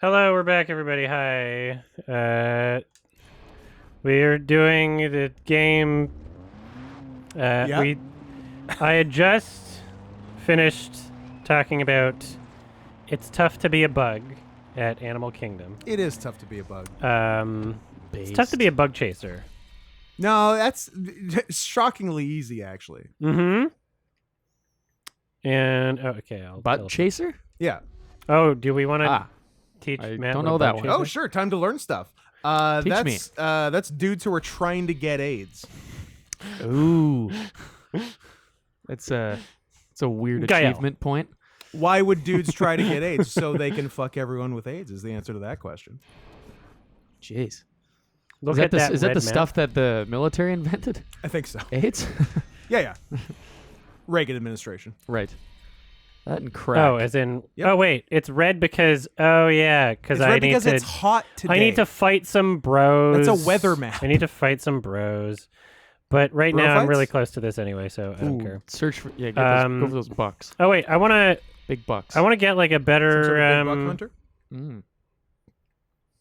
Hello, we're back, everybody. Hi. We're doing the game. Yep. I had just finished talking about it's tough to be a bug at Animal Kingdom. It is tough to be a bug. It's tough to be a bug chaser. No, that's shockingly easy, actually. Mm-hmm. And okay, I'll Butt tell- chaser? Yeah. Oh, do we want to Ah, teach I Matt? don't what a know that bug one. chaser Oh, is? sure. Time to learn stuff. Teach me. That's dudes who are trying to get AIDS. Ooh. It's a weird Gael. achievement point. Why would dudes try to get AIDS? So they can fuck everyone with AIDS is the answer to that question. Jeez. Look is that at the, that. is that red the map. stuff that the military invented? I think so. AIDS? Yeah. Reagan administration. Right. That and crack. Oh, as in. Yep. Oh, wait. It's red because. Oh, yeah. Because It's I red need because to. it's hot today. I need to fight some bros. That's a weather map. I need to fight some bros. But right Bro now I'm fights? really close to this anyway, so I don't Ooh, care. search for go for those bucks. Oh wait, I wanna Big bucks. get like a Some better sort of big buck hunter. Mm.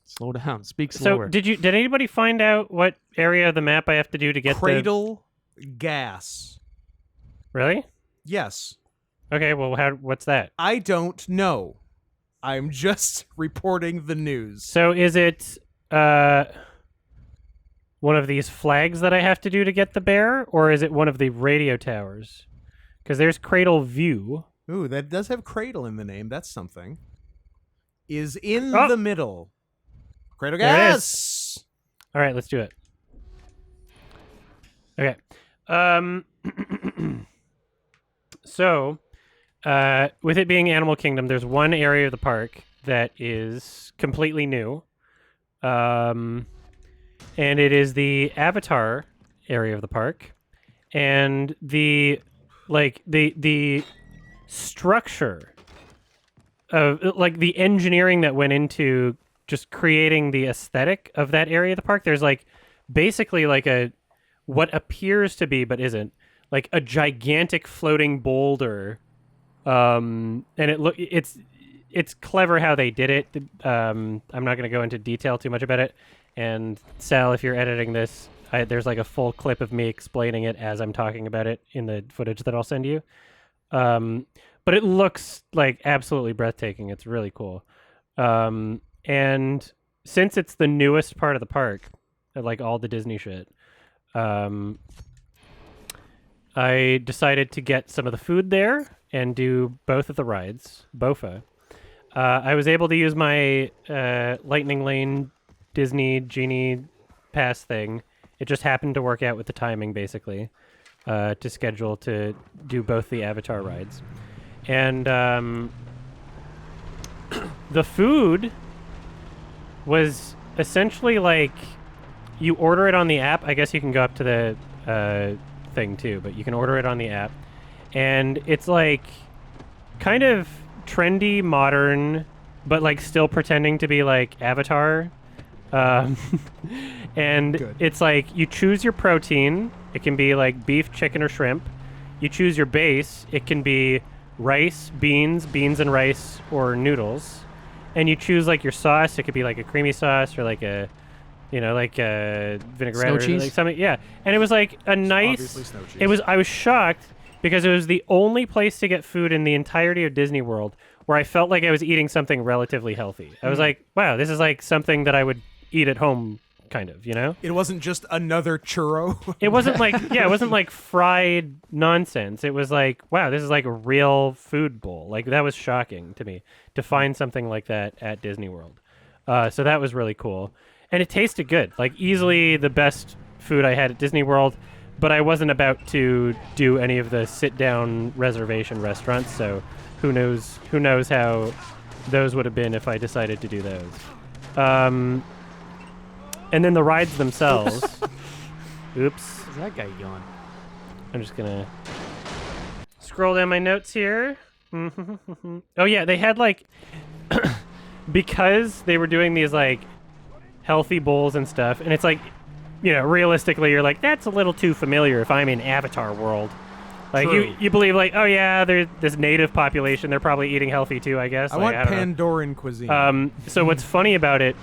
Slow down. Speak So slower. did anybody find out what area of the map I have to do to get Cradle gas. the Really? Yes. Okay, well what's that? I don't know. I'm just reporting the news. So is it one of these flags that I have to do to get the bear, or is it one of the radio towers? Because there's Cradle View. Ooh, that does have cradle in the name. That's something. Is in Oh. the middle. Cradle There it gas. All right, let's do it. Okay. So, with it being Animal Kingdom, there's one area of the park that is completely new. And it is the Avatar area of the park. And the structure of like the engineering that went into just creating the aesthetic of that area of the park. There's like basically like what appears to be but isn't like a gigantic floating boulder, and it's clever how they did it. I'm not going to go into detail too much about it. And Sal, if you're editing this, there's like a full clip of me explaining it as I'm talking about it in the footage that I'll send you. But it looks like absolutely breathtaking. It's really cool. And since it's the newest part of the park, like all the Disney shit, I decided to get some of the food there and do both of the rides, BOFA. I was able to use my Lightning Lane Disney Genie Pass thing. It just happened to work out with the timing, basically, to schedule to do both the Avatar rides. And the food was essentially like you order it on the app. I guess you can go up to the thing too, but you can order it on the app. And it's like kind of trendy, modern, but like still pretending to be like Avatar. And Good. it's like you choose your protein. It can be like beef, chicken, or shrimp. You choose your base. It can be rice, beans and rice, or noodles. And you choose like your sauce. It could be like a creamy sauce or like a, like a vinaigrette Snow or cheese? like something. Yeah, and it was like a nice. Obviously snow cheese. I was shocked because it was the only place to get food in the entirety of Disney World where I felt like I was eating something relatively healthy. I was like, wow, this is like something that I would eat at home, kind of, It wasn't just another churro. It wasn't like, it wasn't like fried nonsense. It was like, wow, this is like a real food bowl. Like, that was shocking to me to find something like that at Disney World. So that was really cool. And it tasted good. Like, easily the best food I had at Disney World. But I wasn't about to do any of the sit-down reservation restaurants, so who knows how those would have been if I decided to do those. And then the rides themselves. Oops. Where's that guy going? I'm just gonna scroll down my notes here. Oh yeah, they had like because they were doing these like healthy bowls and stuff, and it's like, realistically, you're like, that's a little too familiar if I'm in Avatar world. Like True. you believe like, oh yeah, there's this native population. They're probably eating healthy too, I guess. I Like, want I don't know. Pandoran cuisine. So what's funny about it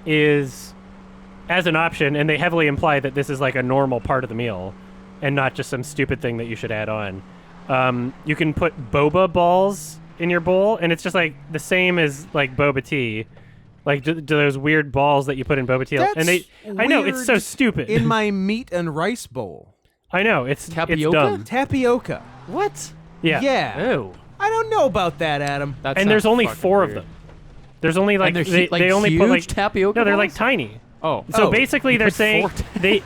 is, as an option, and they heavily imply that this is like a normal part of the meal, and not just some stupid thing that you should add on. You can put boba balls in your bowl, and it's just like the same as like boba tea, like those weird balls that you put in boba tea. That's and I know it's so weird stupid. in my meat and rice bowl. I know it's Tapioca? It's dumb. Tapioca. What? Yeah. Yeah. Ew. I don't know about that, Adam. That's And not there's only fucking 4 of weird. them. There's only like And they're they only put like huge tapioca no, they're like balls? tiny. Oh. So Oh, basically, they're put saying 4 they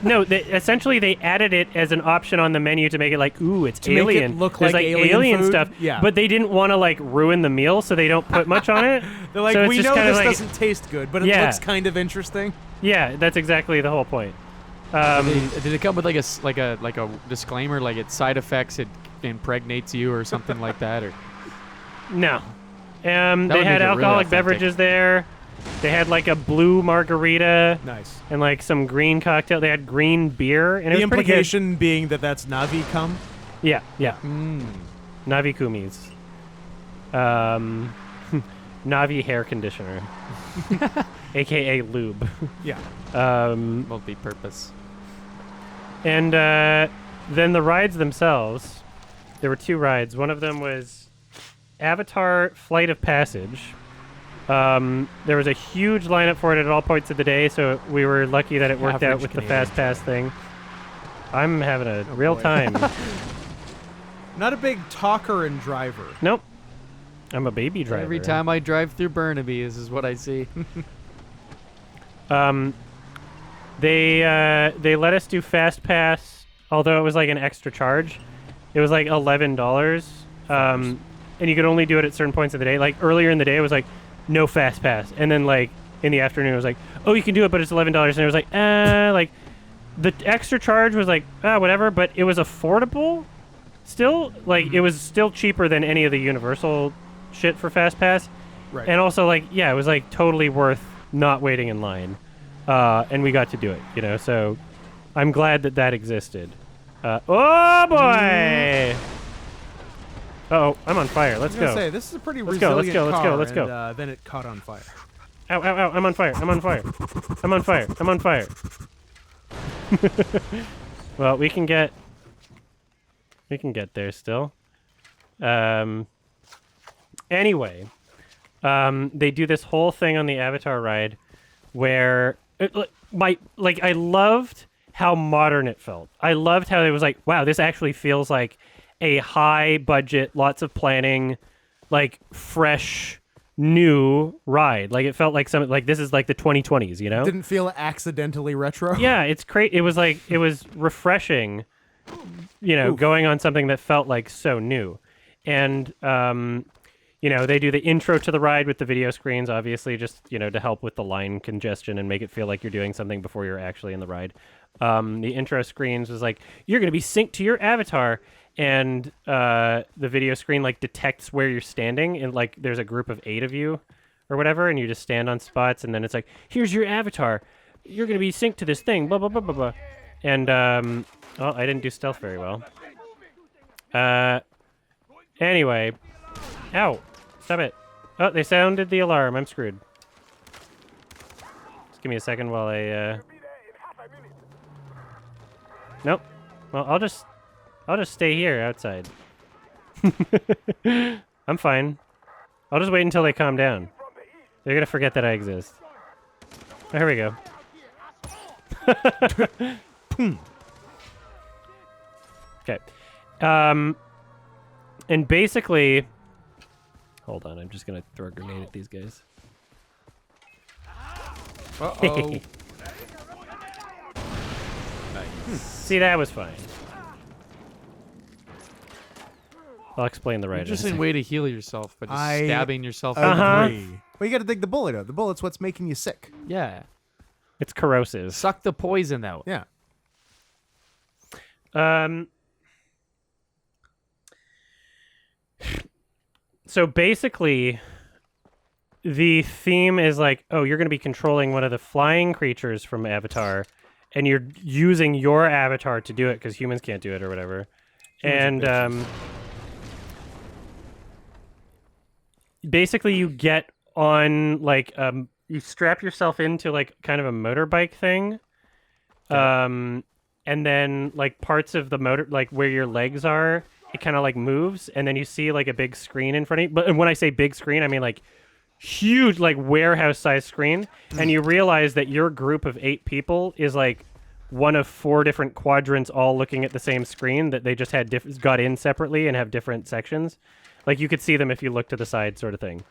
essentially they added it as an option on the menu to make it like, ooh, it's To make it alien. look There's like like alien food? stuff. Yeah. But they didn't want to like ruin the meal, so they don't put much on it. They're like, so it's we just know kinda this like, doesn't taste good, but it Yeah. looks kind of interesting. Yeah, that's exactly the whole point. Did it come with like a disclaimer, like its side effects, it impregnates you or something like that, or? No. They would had make it really alcoholic authentic. beverages there. They had like a blue margarita Nice. and like some green cocktail. They had green beer, and it The was pretty good. implication being that that's Navi cum. Yeah, yeah. Mm. Navi Kumis. Navi hair conditioner. AKA lube. Yeah. Multi-purpose. And then the rides themselves, there were 2 rides. One of them was Avatar Flight of Passage. There was a huge lineup for it at all points of the day, so we were lucky that it worked out Average with the Canadian. Fast Pass thing. I'm having a real boy. time. Not a big talker and driver. Nope. I'm a baby driver. Every time I drive through Burnaby, this is what I see. They let us do Fast Pass, although it was like an extra charge. It was like $11, and you could only do it at certain points of the day. Like earlier in the day, it was like no Fast Pass, and then like in the afternoon, it was like, oh, you can do it, but it's $11, and it was like, like the extra charge was like, whatever, but it was affordable. Still, like it was still cheaper than any of the Universal shit for Fast Pass, Right. and also like yeah, it was like totally worth not waiting in line. And we got to do it, you know. So I'm glad that that existed. Oh boy! Oh, I'm on fire. Let's I was gonna go. say, this is a pretty Let's go, let's resilient go, let's go, car, let's go. and, then it caught on fire. Ow! Ow! Ow! I'm on fire! I'm on fire! I'm on fire! I'm on fire! Well, we can get there still. Anyway, they do this whole thing on the Avatar ride where I loved how modern it felt. I loved how it was like, wow, this actually feels like a high budget, lots of planning, like fresh, new ride. Like it felt like something like this is like the 2020s, you know? Didn't feel accidentally retro. Yeah, it's great. It was like it was refreshing, you know, going on something that felt like so new. And you know, they do the intro to the ride with the video screens, obviously, just, you know, to help with the line congestion and make it feel like you're doing something before you're actually in the ride. The intro screens was like, you're going to be synced to your avatar. And the video screen, like, detects where you're standing. And, like, there's a group of 8 of you or whatever, and you just stand on spots. And then it's like, here's your avatar. You're going to be synced to this thing, blah, blah, blah, blah, blah. And, well, I didn't do stealth very well. Anyway. Ow. Stop it. Oh, they sounded the alarm. I'm screwed. Just give me a second while I, Nope. Well, I'll just stay here outside. I'm fine. I'll just wait until they calm down. They're gonna forget that I exist. Oh, here we go. Okay. And basically... Hold on, I'm just gonna throw a grenade at these guys. Uh-oh. See, that was fine. I'll explain the right Interesting way to heal yourself, but just I stabbing yourself. Agree. Well, you got to dig the bullet out. The bullet's what's making you sick. Yeah. It's corrosive. Suck the poison out. Yeah. So basically, the theme is like, oh, you're going to be controlling one of the flying creatures from Avatar, and you're using your avatar to do it because humans can't do it or whatever. and basically you get on like you strap yourself into like kind of a motorbike thing, and then like parts of the motor, like where your legs are, it kind of like moves, and then you see like a big screen in front of you. But when I say big screen, I mean like huge, like warehouse size screen, and you realize that your group of 8 people is like one of 4 different quadrants all looking at the same screen that they just had got in separately and have different sections. Like you could see them if you look to the side, sort of thing,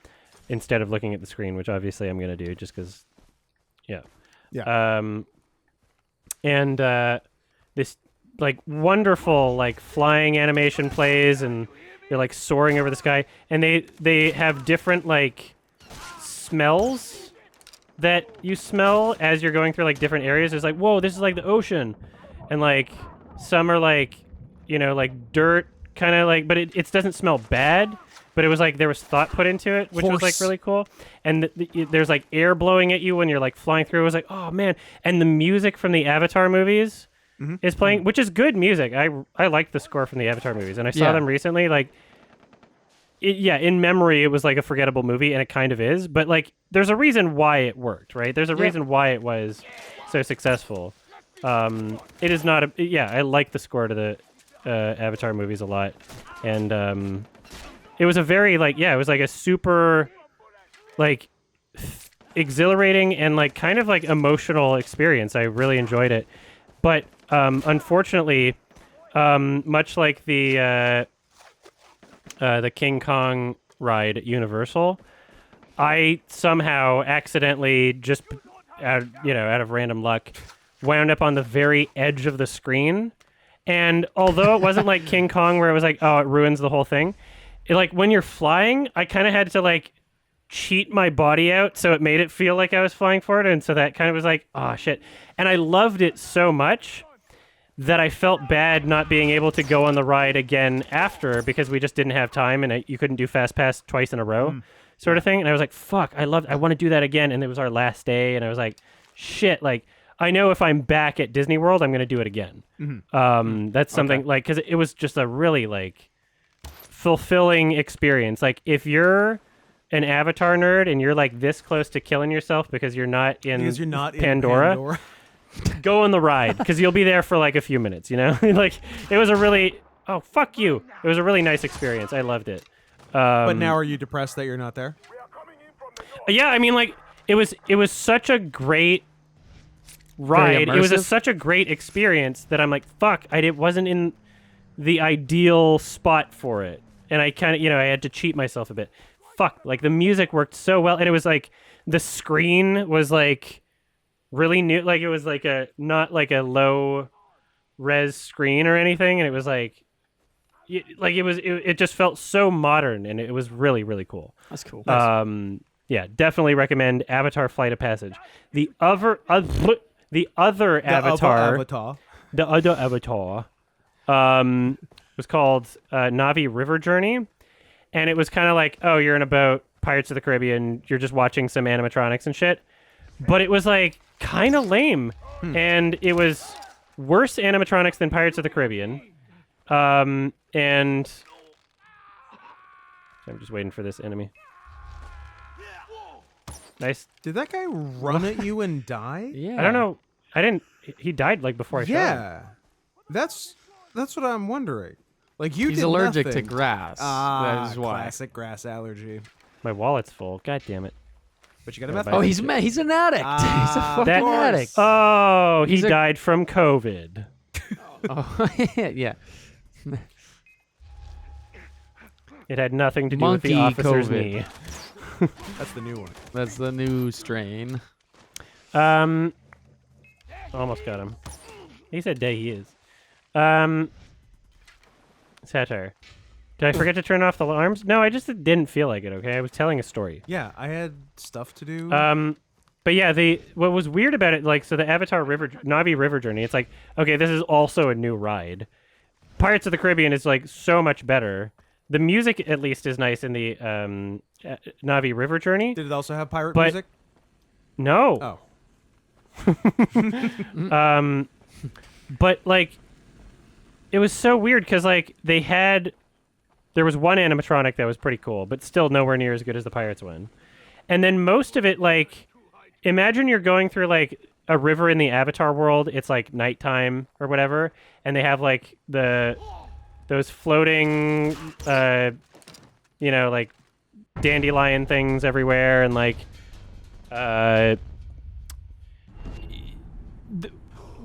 instead of looking at the screen, which obviously I'm gonna do just because, yeah. And this like wonderful like flying animation plays, and they're like soaring over the sky, and they have different like smells that you smell as you're going through like different areas. There's like, whoa, this is like the ocean, and like some are like, you know, like dirt, kind of like, but it doesn't smell bad, but it was like there was thought put into it, which was like really cool. And there's like air blowing at you when you're like flying through. It was like, oh man. And the music from the Avatar movies is playing, which is good music. I liked the score from the Avatar movies, and I saw them recently. Like, in memory, it was like a forgettable movie, and it kind of is. But like, there's a reason why it worked, right? There's a reason why it was so successful. It is not a. I like the score to the Avatar movies a lot, and it was a very like it was like a super like exhilarating and like kind of like emotional experience. I really enjoyed it, but unfortunately, much like the King Kong ride at Universal, I somehow accidentally just out of random luck wound up on the very edge of the screen. And although it wasn't like King Kong where it was like, oh, it ruins the whole thing, like when you're flying, I kind of had to like cheat my body out so it made it feel like I was flying forward, and so that kind of was like, oh shit. And I loved it so much that I felt bad not being able to go on the ride again after, because we just didn't have time, and you couldn't do Fast Pass twice in a row, sort of thing. And I was like, fuck, I want to do that again. And it was our last day, and I was like, shit, like I know if I'm back at Disney World, I'm going to do it again. That's something like, because it was just a really like fulfilling experience. Like if you're an Avatar nerd and you're like this close to killing yourself because you're not in Pandora, go on the ride, because you'll be there for like a few minutes, you know? Like it was a really, oh fuck you, it was a really nice experience. I loved it. But now are you depressed that you're not there? Yeah, I mean, like it was such a great ride. It was such a great experience that I'm like, fuck, it wasn't in the ideal spot for it, and I kind of, I had to cheat myself a bit. Fuck, like the music worked so well, and it was like the screen was like really new, like it was like not like a low res screen or anything, and it was like it just felt so modern, and it was really, really cool. That's cool. Yeah, definitely recommend Avatar: Flight of Passage. The other Avatar was called Na'vi River Journey, and it was kind of like, oh, you're in a boat, Pirates of the Caribbean, you're just watching some animatronics and shit, but it was like kind of lame, and it was worse animatronics than Pirates of the Caribbean, and I'm just waiting for this enemy. Nice. Did that guy run at you and die? Yeah. I don't know. He died like before I shot him. Yeah. That's what I'm wondering. Like He's did allergic nothing. to grass. That is why. Classic grass allergy. My wallet's full. God damn it. But you got a Yeah, meth. Oh, he's an addict. He's a fucking That- addict. Oh, he He's a- died from COVID. Oh, yeah. It had nothing to do Monkey with the officer's COVID. knee. That's the new one. That's the new strain. Almost got him. He said day he is. Satire. Did I forget to turn off the alarms? No, I just didn't feel like it, okay? I was telling a story. Yeah, I had stuff to do. But yeah, what was weird about it, like, so the Avatar Na'vi River Journey, it's like, okay, this is also a new ride. Pirates of the Caribbean is like so much better. The music, at least, is nice in the Na'vi River Journey. Did it also have pirate but- music? No. Oh. But like, it was so weird because like there was one animatronic that was pretty cool, but still nowhere near as good as the Pirates one. And then most of it, like, imagine you're going through like a river in the Avatar world. It's like nighttime or whatever, and they have like those floating, like dandelion things everywhere, and like,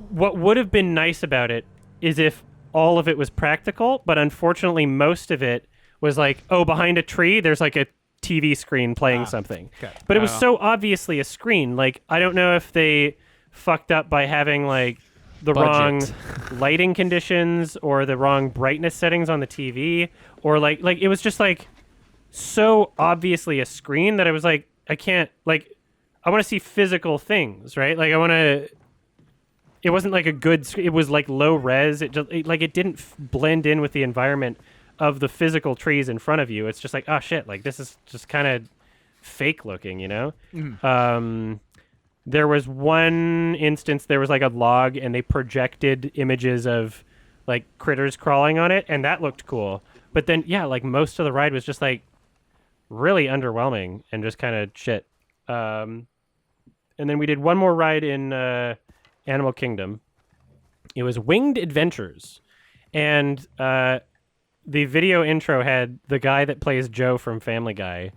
what would have been nice about it is if all of it was practical, but unfortunately most of it was like, oh, behind a tree there's like a TV screen playing something. Okay. But it was so obviously a screen. Like, I don't know if they fucked up by having like the wrong lighting conditions or the wrong brightness settings on the TV, or like it was just like so obviously a screen that I was like, I can't, like, I want to see physical things, right? Like, it wasn't like a good, it was like low res. It just, it didn't blend in with the environment of the physical trees in front of you. It's just like, oh shit, like this is just kind of fake looking, you know? There was one instance, there was like a log and they projected images of like critters crawling on it, and that looked cool. But then, yeah, like most of the ride was just like really underwhelming and just kind of shit. And then we did one more ride in Animal Kingdom. It was Winged Adventures, and the video intro had the guy that plays Joe from Family Guy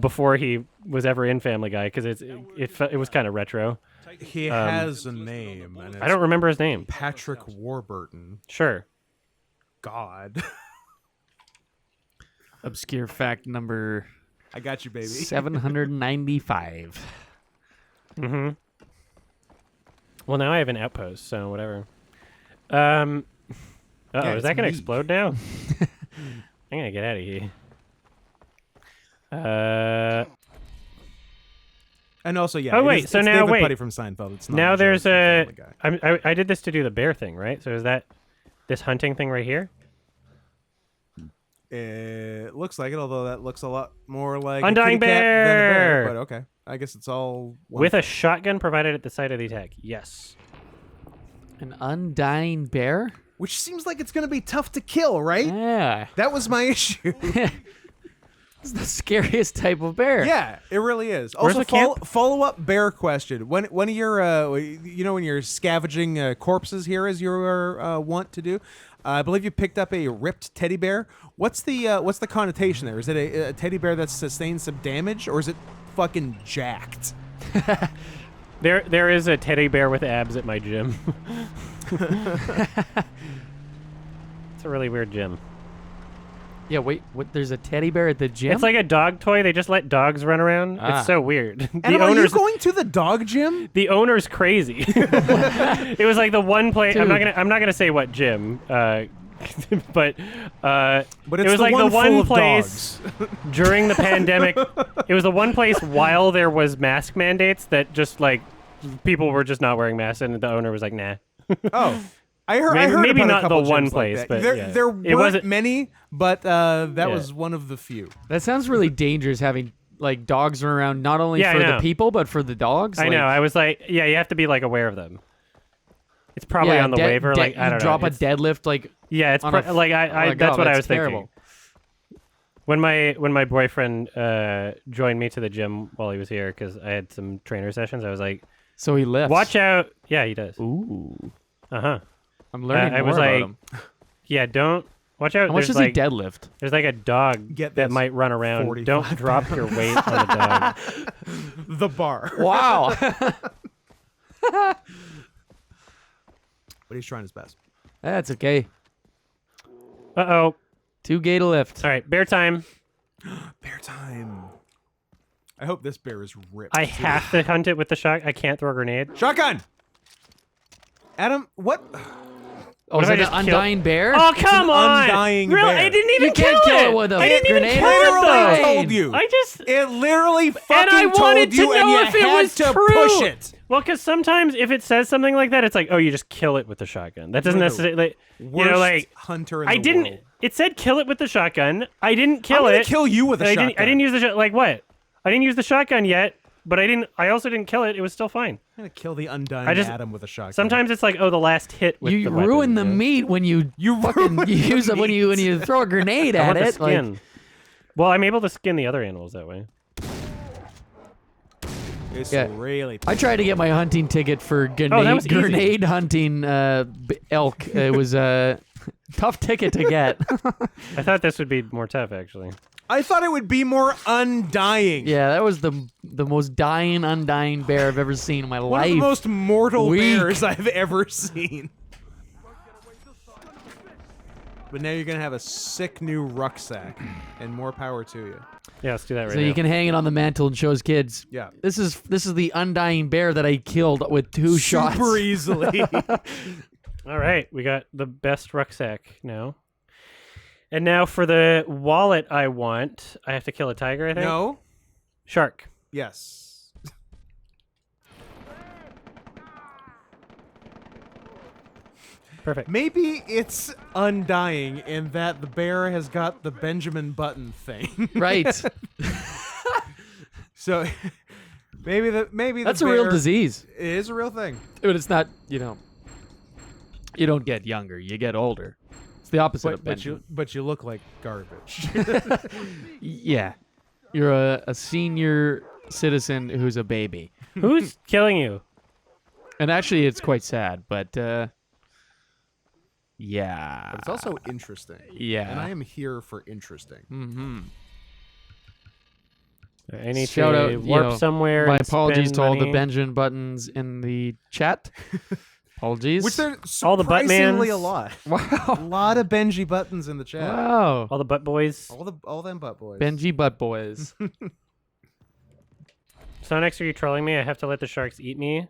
before he was ever in Family Guy, because it was kind of retro. He has a name. And I don't remember his name. Patrick Warburton. Sure. God. Obscure fact number I got you, baby. 795. Mm-hmm. Well, now I have an outpost, so whatever. Yeah, is that gonna me. explode now? I'm gonna get out of here. And also, yeah. Oh, it wait, is- so it's now David wait. Puddy from Seinfeld. It's not Now Joe there's from a. Family Guy. I did this to do the bear thing, right? So is that this hunting thing right here? It looks like it, although that looks a lot more like Undying a kitty cat than a bear. bear! But okay, I guess it's all one With a shotgun provided at the site of the attack. Yes. An undying bear? which seems like it's going to be tough to kill, right? Yeah. That was my issue. It's the scariest type of bear. Yeah, it really is. Where's Also, the camp? follow up bear question. When you're when you're scavenging corpses here, as you're wont to do, I believe you picked up a ripped teddy bear. What's the connotation there? Is it a teddy bear that's sustained some damage, or is it fucking jacked? There is a teddy bear with abs at my gym. It's a really weird gym. Yeah, wait, what? There's a teddy bear at the gym? It's like a dog toy. They just let dogs run around. Ah. It's so weird. Adam, are you going to the dog gym? The owner's crazy. It was like the one place. I'm not gonna say what gym, but But it it's was the like one the full one of place dogs. during the pandemic. It was the one place while there was mask mandates that just like people were just not wearing masks, and the owner was like, "Nah." Oh, I heard maybe about not a couple the one gyms like place, that. but there yeah. there It weren't wasn't- many, but that Yeah. was one of the few. That sounds really dangerous having like dogs run around not only Yeah, I for the know. people but for the dogs. I like, know. I was like, yeah, you have to be like aware of them. It's probably yeah, on the waiver. Like I you don't know. drop a It's- deadlift like Yeah, it's on a like I like, that's oh, what I that's was terrible. thinking. When my boyfriend joined me to the gym while he was here because I had some trainer sessions, I was like, So he lifts. watch out. Yeah, he does. Ooh. Uh-huh. I'm learning I more was about like, him. Yeah, don't watch out. How much There's does like he deadlift? there's like a dog Get that this, might run around. 45 Don't drop your weight on the dog. The bar. Wow. But he's trying his best. That's okay. Uh-oh. Too gay to lift. All right, bear time. Bear time. I hope this bear is ripped. I have to hunt it with the shot. I can't throw a grenade. Shotgun. Adam, what? Oh, is if I it an just kill- undying bear? Oh, come on. undying Really? bear. I didn't even You can't kill kill it with a I didn't even grenade. kill it, Literally though. told you. I just... It literally fucking And I wanted told you, to and know you if it had was to true. push it. Well, because sometimes if it says something like that, it's like, oh, you just kill it with the shotgun. That doesn't You're the necessarily, Worst like, hunter in I the didn't. world. It said kill it with the shotgun. I didn't kill I'm gonna it. kill you with a I shotgun. didn't use the like what? I didn't use the shotgun yet. but I also didn't kill it. It was still fine. I'm gonna kill the undying I just- Adam with a shotgun. Sometimes it's like, oh, the last hit with You the weapon, ruin the you know? meat when you fucking ruin use the it when you throw a grenade I at want the it. Like, skin. Well, I'm able to skin the other animals that way. It's Yeah. really. I tried to get my hunting ticket for that was easy. grenade hunting elk. It was a tough ticket to get. I thought this would be more tough, actually. I thought it would be more undying. Yeah, that was the most undying bear I've ever seen in my One life. of the most mortal Weak. bears I've ever seen. But now you're gonna have a sick new rucksack, and more power to you. Yeah, let's do that right So now. you can hang it on the mantle and show his kids. Yeah. This is the undying bear that I killed with 2 shots. Super easily. All right, we got the best rucksack now. And now for the wallet I want, I have to kill a tiger, I think? No. Shark. Yes. Perfect. Maybe it's undying in that the bear has got the Benjamin Button thing. Right. So maybe That's the a real bear- disease. It is a real thing. But it's not, you don't get younger, you get older. It's the opposite of Benjamin. But you look like garbage. Yeah. You're a senior citizen who's a baby. Who's killing you? And actually, it's quite sad, but yeah. But it's also interesting. Yeah. And I am here for interesting. Mm-hmm. I need Shout to out, you warp know, somewhere. My and apologies spend to all the money. Benjamin buttons in the chat. Apologies. Which there All the surprisingly Buttmans. a lot. A wow. lot of Benji buttons in the chat. Wow. All the butt boys. All them butt boys. Benji butt boys. Sonex, are you trolling me? I have to let the sharks eat me.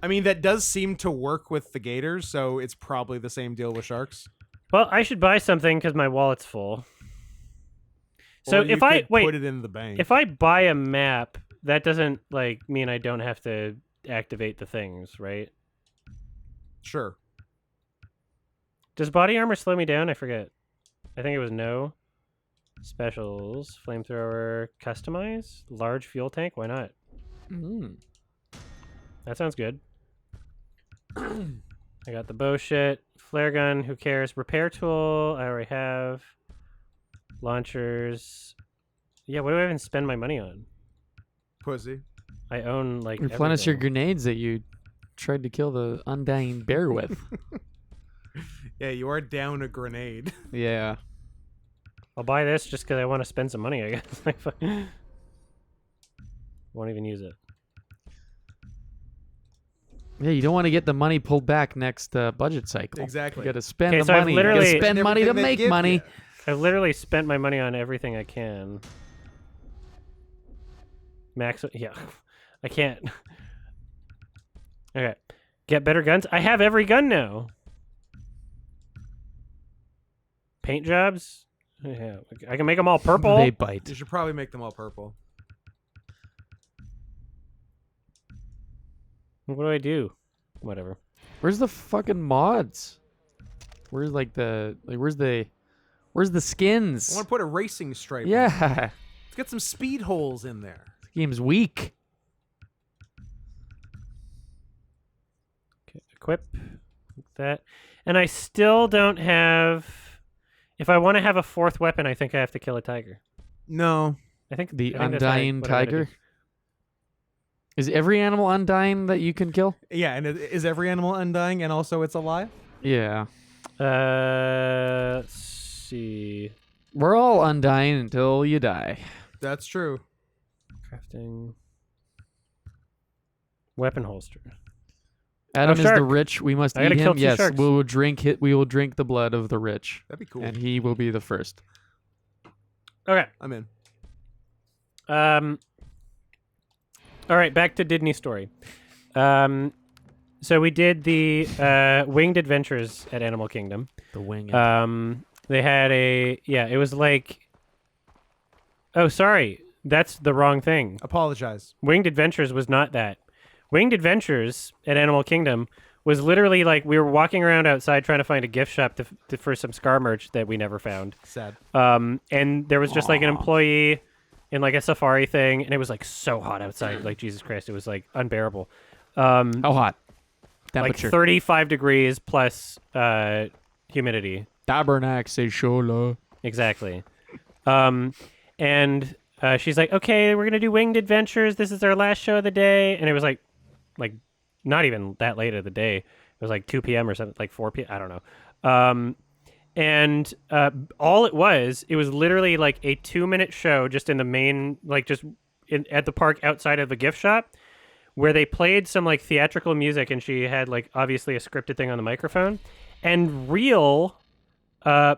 I mean, that does seem to work with the gators, so it's probably the same deal with sharks. Well, I should buy something because my wallet's full. So Or you if I could wait, put it in the bank. if I buy a map, that doesn't like mean I don't have to activate the things, right? Sure. Does body armor slow me down? I forget. I think it was no. Specials, flamethrower, customize, large fuel tank. Why not? Mm. That sounds good. I got the bow shit, flare gun. Who cares? Repair tool. I already have. Launchers. Yeah, what do I even spend my money on? Pussy. I own like Replenish your everything. grenades that you tried to kill the undying bear with. Yeah, you are down a grenade. Yeah. I'll buy this just because I want to spend some money, I guess. Like, won't even use it. Yeah, you don't want to get the money pulled back next budget cycle. Exactly. You got to spend Okay, the so I've money. You literally- got to spend And money to everything they make give money. you. I've literally spent my money on everything I can. Max, yeah. I can't. Okay. Get better guns? I have every gun now. Paint jobs? Yeah. I can make them all purple. They bite. You should probably make them all purple. What do I do? Whatever. Where's the fucking mods? Where's like where's the I skins? want to put a racing stripe. on it. Yeah. Let's get some speed holes in there. This game's weak. Okay, equip like that. And I still don't have. If I want to have a fourth weapon, I think I have to kill a tiger. No. I think The I think that's what undying what I gotta do. tiger. Is every animal undying that you can kill? Yeah, and is every animal undying and also it's alive? Yeah. Let's see. We're all undying until you die. That's true. Crafting. Weapon holster. Adam is the shark. rich. We must I gotta eat kill him. 2 Yes, sharks. we will drink it. We will drink the blood of the rich, That'd be cool. and he will be the first. Okay. I'm in. All right, back to Disney story. So we did the Winged Adventures at Animal Kingdom. The wing. They had it was like, oh, sorry, that's the wrong thing. Apologize. Winged Adventures was not that. Winged Adventures at Animal Kingdom was literally like we were walking around outside trying to find a gift shop for some Scar merch that we never found. Sad. And there was just like an employee in like a safari thing, and it was like so hot outside. Like Jesus Christ, it was like unbearable. How hot? Like Temperature. 35 degrees plus humidity. Tabernacle Shola. Exactly. And she's like, okay, we're gonna do winged adventures. This is our last show of the day, and it was like not even that late of the day. It was like 2 p.m. or something, like 4 p.m. I don't know. And all it was literally like a 2-minute show just in the main, like just at the park outside of the gift shop, where they played some like theatrical music, and she had like obviously a scripted thing on the microphone, and real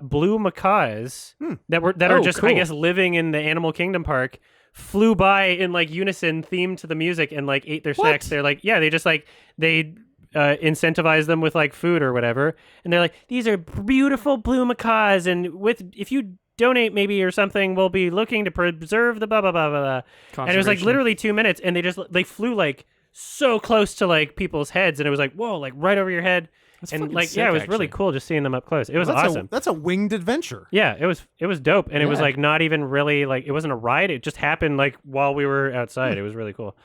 blue macaws that are just, I cool. guess, living in the Animal Kingdom park flew by in like unison themed to the music and like ate their snacks. They're like, yeah, they just like they incentivize them with like food or whatever, and they're like, these are beautiful blue macaws, and if you donate maybe or something, we'll be looking to preserve the blah blah blah blah blah. And it was like literally 2 minutes, and they flew like so close to like people's heads, and it was like, whoa, like right over your head. That's And fucking like, sick, yeah, it was actually. really cool just seeing them up close. It was That's awesome. That's a winged adventure. Yeah, it was dope, and it was Yeah. like not even really like, it wasn't a ride. It just happened like while we were outside. It was really cool.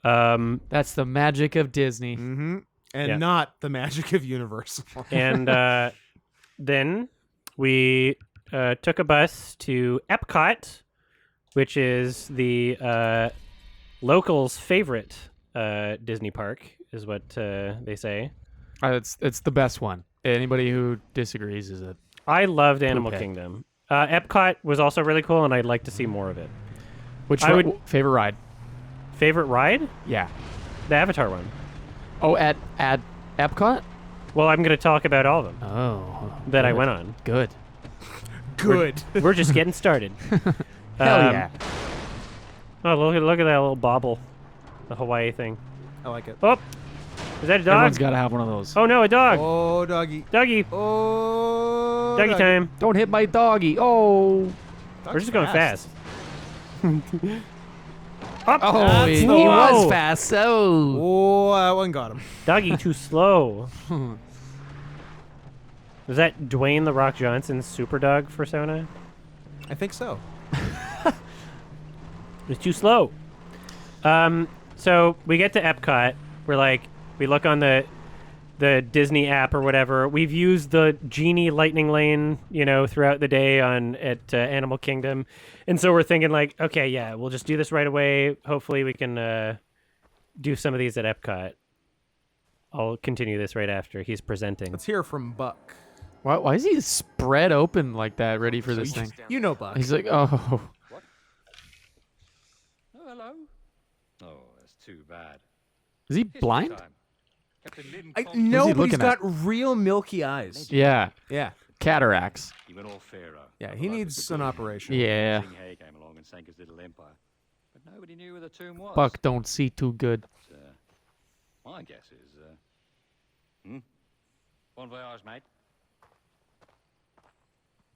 That's the magic of Disney. Mm-hmm. And Yeah. not the magic of Universal. And then we took a bus to Epcot, which is the locals' favorite Disney park, is what they say. It's the best one. Anybody who disagrees is a I loved Animal Poophead. Kingdom. Epcot was also really cool, and I'd like to see more of it. which I would- favorite ride? Favorite ride? Yeah. The Avatar one. Oh, at Epcot. Well, I'm going to talk about all of them Oh, that I good. went on. Good. Good. We're just getting started. Hell Um, yeah. Oh, look at that little bobble, the Hawaii thing. I like it. Oh, is that a dog? Everyone's got to have one of those. Oh no, a dog. Oh, doggy. Doggy. Oh, Doggy time. Don't hit my doggy. Oh. We're just going fast. Up. Oh, That's he the was one. fast. So. Oh, that one got him. Doggy too slow. Was that Dwayne the Rock Johnson's super dog persona? I think so. It's too slow. So we get to Epcot. We're like, we look on the Disney app or whatever. We've used the Genie Lightning Lane, throughout the day at Animal Kingdom, and so we're thinking like, okay, yeah, we'll just do this right away. Hopefully, we can do some of these at Epcot. I'll continue this right after he's presenting. Let's hear from Buck. Why is he spread open like that, ready for this thing? You know Buck. He's like, oh. Oh, hello. Oh, that's too bad. Is he History blind? time. Captain Lynn I Compton, know, he but he's looking at? got real milky eyes. Yeah. Yeah. Cataracts. Even all Pharaoh. Yeah, he needs an operation. Yeah. King Hay came along and sank his little empire. But nobody knew where the tomb was. Buck don't see too good. My guess is, Bon voyage, mate.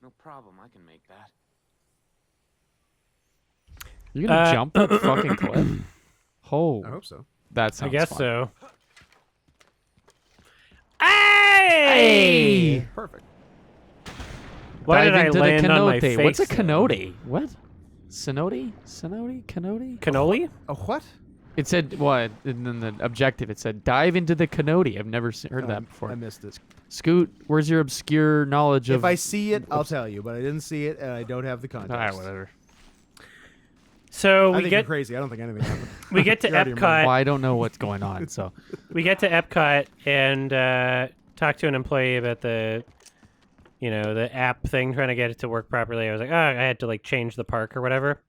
No problem, I can make that. You gonna jump that fucking cliff? Oh, I hope so. that I sounds guess fun. so. Hey! Perfect. Why Dive did I into land the on my cenote. face? What's a cenote? What? Cenote? Cenote? Cenote? Cannoli? A what? It said what? And then the objective. It said dive into the cenote. I've never heard that before. I missed it. Scoot, where's your obscure knowledge of? If I see it, I'll tell you, but I didn't see it, and I don't have the context. Ah, whatever. So I we think you're get crazy. I don't think anything happened. we get to You're out of your Epcot. Well, I don't know what's going on, so We get to Epcot and talk to an employee about the app thing, trying to get it to work properly. I was like, oh, I had to like change the park or whatever.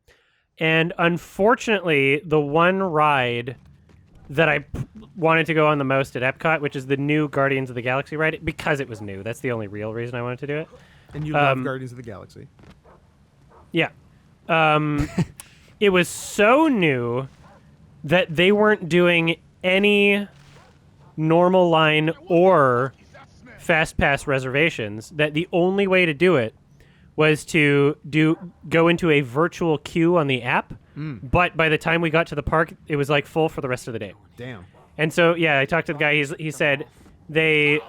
And unfortunately, the one ride that I wanted to go on the most at Epcot, which is the new Guardians of the Galaxy ride, because it was new. That's the only real reason I wanted to do it. And you love Guardians of the Galaxy. Yeah. It was so new that they weren't doing any normal line or fast pass reservations, that the only way to do it was to go into a virtual queue on the app. But by the time we got to the park, it was like full for the rest of the day. Damn. And so, yeah, I talked to the guy. He said they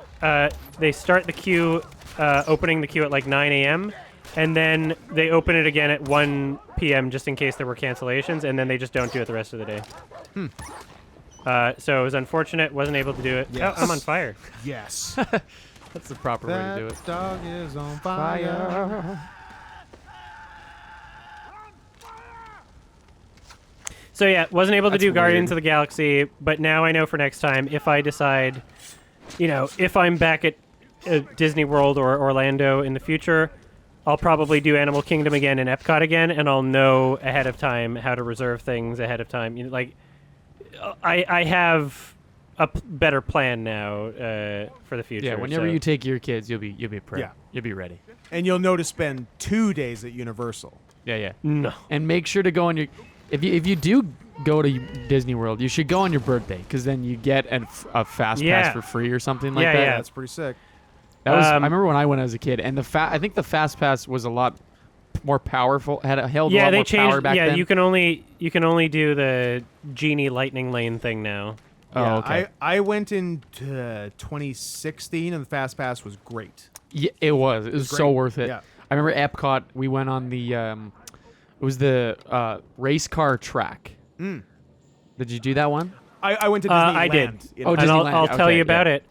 start the queue, opening the queue at like 9 a.m. and then they open it again at 1 p.m. just in case there were cancellations, and then they just don't do it the rest of the day. So it was unfortunate. Wasn't able to do it. Yes. Oh, I'm on fire. Yes. That's the proper way to do it. That dog is on fire. So yeah, wasn't able to That's do Guardians weird. of the Galaxy, but now I know for next time if I decide, if I'm back at Disney World or Orlando in the future, I'll probably do Animal Kingdom again and Epcot again, and I'll know ahead of time how to reserve things ahead of time. I have a better plan now for the future. Yeah, whenever so- you take your kids, you'll be prepped. Yeah. You'll be ready. And you'll know to spend 2 days at Universal. Yeah. No. And make sure to go on your. If you do go to Disney World, you should go on your birthday because then you get a fast Yeah. pass for free or something like Yeah, that. yeah. That's pretty sick. That was. I Um, remember when I went as a kid, and I think the fast pass was a lot more powerful. Held a Yeah, lot they more power changed. back Yeah, then. you can only do the Genie Lightning Lane thing now. Oh, Yeah, okay. I went in 2016, and the Fast Pass was great. Yeah, it was. It was so great. worth it. Yeah. I remember Epcot. We went on the. It was the race car track. Mm. Did you do that one? I went to Disneyland. I did. in- Oh, And I'll Disneyland. tell Okay, you about yeah. it.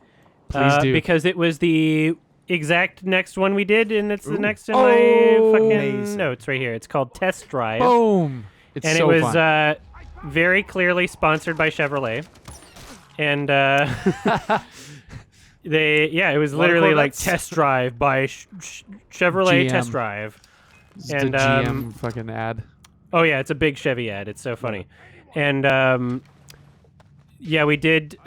Please do. Because it was the exact next one we did, and it's the Ooh. next in Oh, my fucking amazing. notes right here. It's called Test Drive. Boom! It's And so it was fun. very clearly sponsored by Chevrolet. And it was lot of literally like Corvettes. Test Drive by Chevrolet GM. Test Drive. It's and, the GM fucking ad. Oh yeah, it's a big Chevy ad. It's so funny. And we did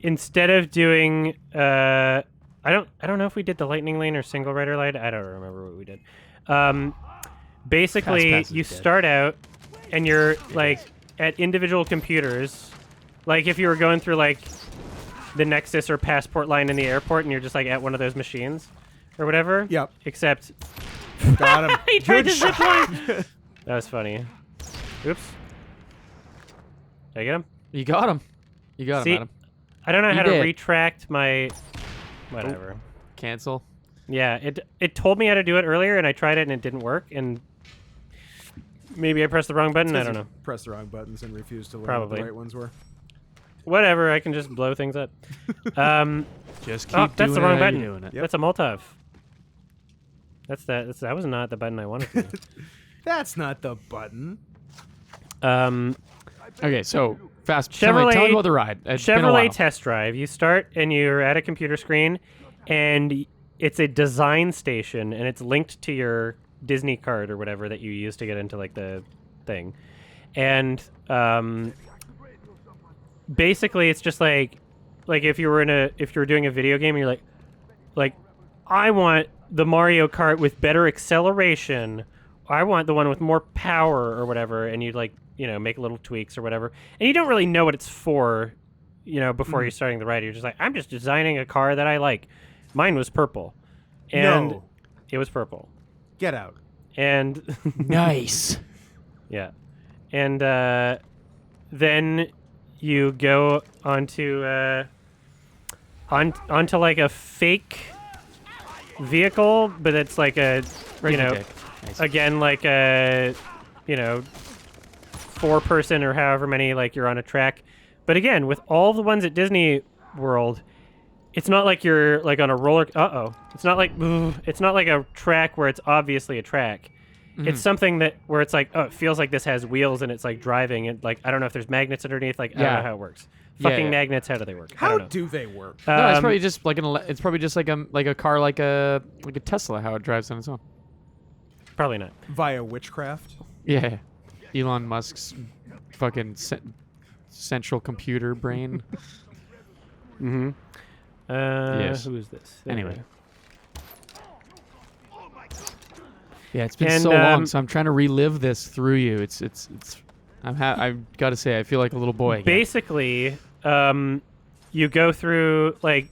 instead of doing I don't know if we did the Lightning Lane or Single Rider Lane. I don't remember what we did. Basically, Fast Pass is you dead. start out and you're like at individual computers. Like if you were going through like the Nexus or Passport line in the airport, and you're just like at one of those machines or whatever. Yep. Except Got him. he tried Good to zip shot. line. That was funny. Oops. Did I get him? You got him. You got See, him, Adam. I don't know You how to did. retract my. Whatever. Cancel. Yeah, it told me how to do it earlier, and I tried it, and it didn't work. And maybe I pressed the wrong button. I don't know. Press the wrong buttons and refuse to learn what Probably. the right ones were. Whatever. I can just blow things up. Just keep Oh, doing that's the it wrong how button. you're doing it. Yep. That's a Molotov. That was not the button I wanted to do. That's not the button. Okay, so fast. Chevrolet- Tell me about the ride. It's been a Chevrolet while. Test Drive. You start and you're at a computer screen, and it's a design station, and it's linked to your Disney card or whatever that you use to get into like the thing. And basically, it's just like if you were doing a video game, and you're like I want the Mario Kart with better acceleration. I want the one with more power or whatever, and you'd make little tweaks or whatever. And you don't really know what it's for, before you're starting the ride. You're just like, I'm just designing a car that I like. Mine was purple. And No. it was purple. Get out. And Nice. yeah. And then you go onto onto like a fake vehicle, but it's like a Right you know dick. Nice. again like a 4-person or however many, like you're on a track. But again, with all the ones at Disney World, it's not like you're like on a roller. It's not like a track where it's obviously a track. It's something where it's like, it feels like this has wheels and it's like driving, and like I don't know if there's magnets underneath. Like I don't Yeah. know how it works. Yeah, Fucking yeah. magnets, how do they work? I How don't know. do they work? No, it's Um, probably just like it's probably just like a car like a Tesla, how it drives on its own. probably not. Via witchcraft? Yeah. Elon Musk's fucking central computer brain. Mm-hmm. Yes. Who is this? Anyway. Yeah, it's been And, so long, so I'm trying to relive this through you. It's I've got to say I feel like a little boy again. Basically, you go through like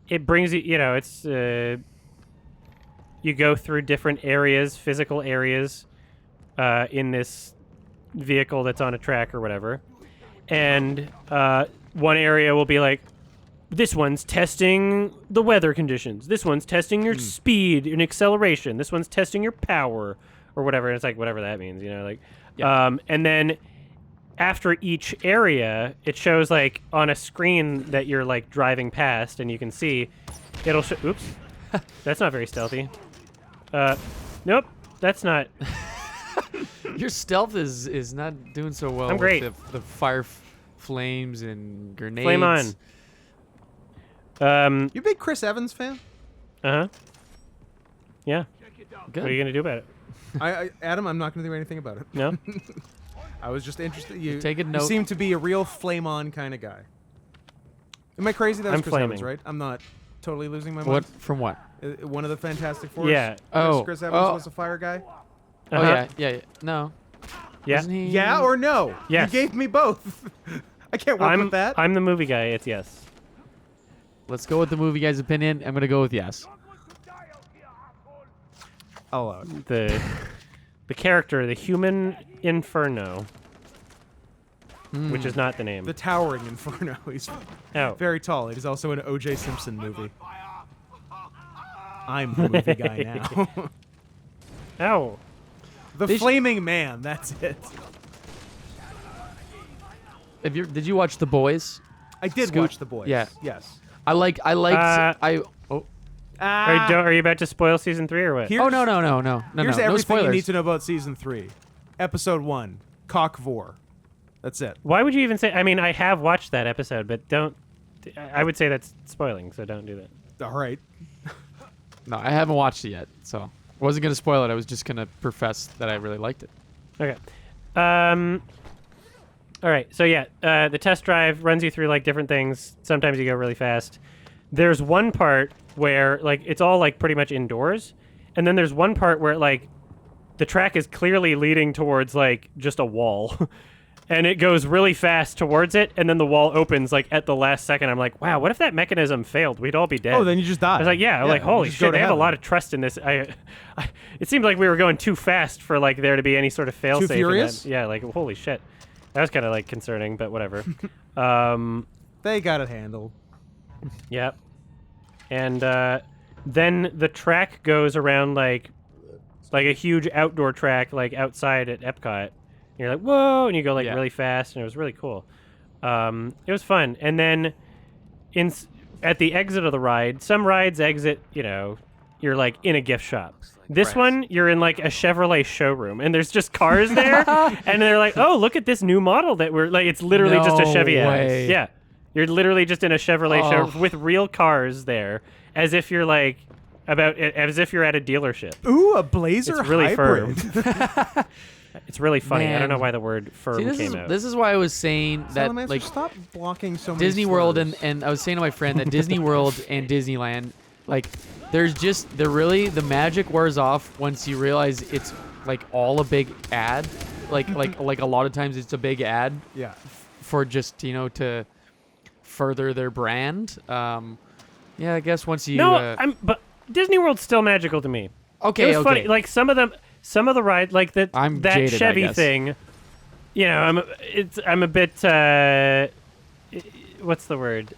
it brings you. It's you go through different areas, physical areas, in this vehicle that's on a track or whatever, and one area will be like, this one's testing the weather conditions. This one's testing your speed and acceleration. This one's testing your power or whatever. And it's like whatever that means, like. Yeah. And then after each area, it shows like on a screen that you're like driving past, and you can see it'll show. Oops, that's not very stealthy. Nope, that's not. Your stealth is not doing so well. I'm great. With the fire flames and grenades. Flame on. You a big Chris Evans fan? Uh huh. Yeah. Good. What are you gonna do about it? Adam, I'm not going to do anything about it. No. I was just interested. You Taking You note. seem to be a real flame on kind of guy. Am I crazy? That was I'm Chris Evans, flaming. right? I'm not totally losing my mind. What from what? One of the Fantastic Four. Yeah. Chris Evans was a fire guy. Oh Uh-huh. yeah. No. Yeah. Wasn't he? Yeah or no? Yes. You gave me both. I can't work with that. I'm the movie guy. It's yes. Let's go with the movie guy's opinion. I'm gonna go with yes. I'll allow it. The character, the human Inferno, which is not the name. The Towering Inferno. He's Oh. very tall. It is also an O.J. Simpson movie. I'm the movie guy now. Ow. The They sh- Flaming Man. That's it. Did you watch The Boys? I did Scoot. watch The Boys. Yeah. Yes. I liked. Oh. Are you about to spoil season 3 or what? Here's, Oh no. Here's No everything spoilers. you need to know about season 3. Episode 1. Cock Vor. That's it. Why would you even say? I mean, I have watched that episode, but don't. I would say that's spoiling, so don't do that. All right. No, I haven't watched it yet, so I wasn't gonna spoil it. I was just gonna profess that I really liked it. Okay. All right. So yeah, the test drive runs you through like different things. Sometimes you go really fast. There's one part where like it's all like pretty much indoors, and then there's one part where like the track is clearly leading towards like just a wall. And it goes really fast towards it, and then the wall opens like at the last second. I'm like, wow, what if that mechanism failed? We'd all be dead. Oh, then you just die. I was like, yeah, like you holy just go shit, to they have a heaven. lot of trust in this. It seemed like we were going too fast for like there to be any sort of fail Too safe. furious? Yeah, like holy shit, that was kind of like concerning, but whatever. They got it handled. Yep. And then the track goes around like a huge outdoor track, like outside at Epcot. And you're like, whoa, and you go like Yeah. really fast, and it was really cool. It was fun. And then at the exit of the ride, some rides exit, you're like in a gift shop. This one, you're in like a Chevrolet showroom, and there's just cars there, and they're like, "Oh, look at this new model that we're like." It's literally just a No Chevy. ad. way. Yeah, you're literally just in a Chevrolet Oh. show with real cars there, as if you're like as if you're at a dealership. Ooh, a Blazer It's really hybrid. firm. It's really funny. I Man. don't know why the word firm See, came out. this is why I was saying that Salamander, like stop blocking so many Disney World slurs. and I was saying to my friend that Disney World and Disneyland, like the magic wears off once you realize it's like all a big ad. Like a lot of times it's a big ad Yeah. for just to further their brand. Yeah, I guess once you but Disney World's still magical to me. okay, It was funny. Like some of the rides, like that I'm that jaded, I Chevy guess. thing. I'm a bit. What's the word?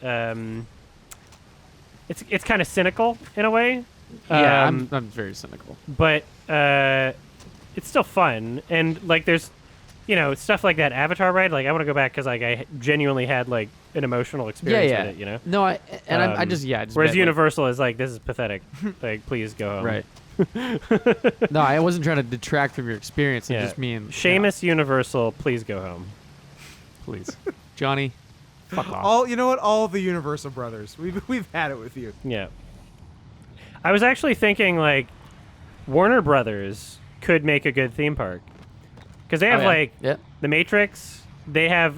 It's kind of cynical in a way. yeah, I'm very cynical. But it's still fun, and like there's stuff like that Avatar ride. Like I want to go back because like I genuinely had like an emotional experience Yeah. with it. No, I just Whereas bet, like- Universal is like, this is pathetic. Like, please go home. right. No, I wasn't trying to detract from your experience. I Yeah. just mean Seamus Universal, please go home. please, Johnny. Fuck off. All the Universal brothers. We've had it with you. Yeah. I was actually thinking like Warner Brothers could make a good theme park because they have like yeah. The Matrix. They have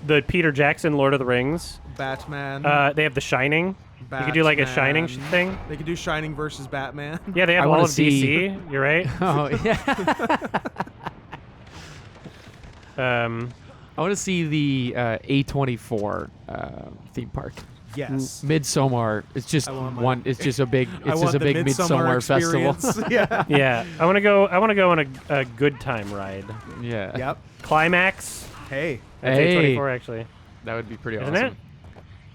the Peter Jackson Lord of the Rings. They They have The Shining. You could do like a Shining Batman. thing. They could do Shining versus Batman. Yeah, they have I all wanna of see- DC. You're right. Oh yeah. I want to see the A24 theme park. Yes. Midsommar. It's just I want my- one. It's just a big. I It's want just a the big Midsommar Midsommar festival. experience. Yeah. Yeah, I want to go on a good time ride. Yeah. Yep. Climax. Hey. That's Hey. A24 actually. That would be pretty Isn't awesome. it?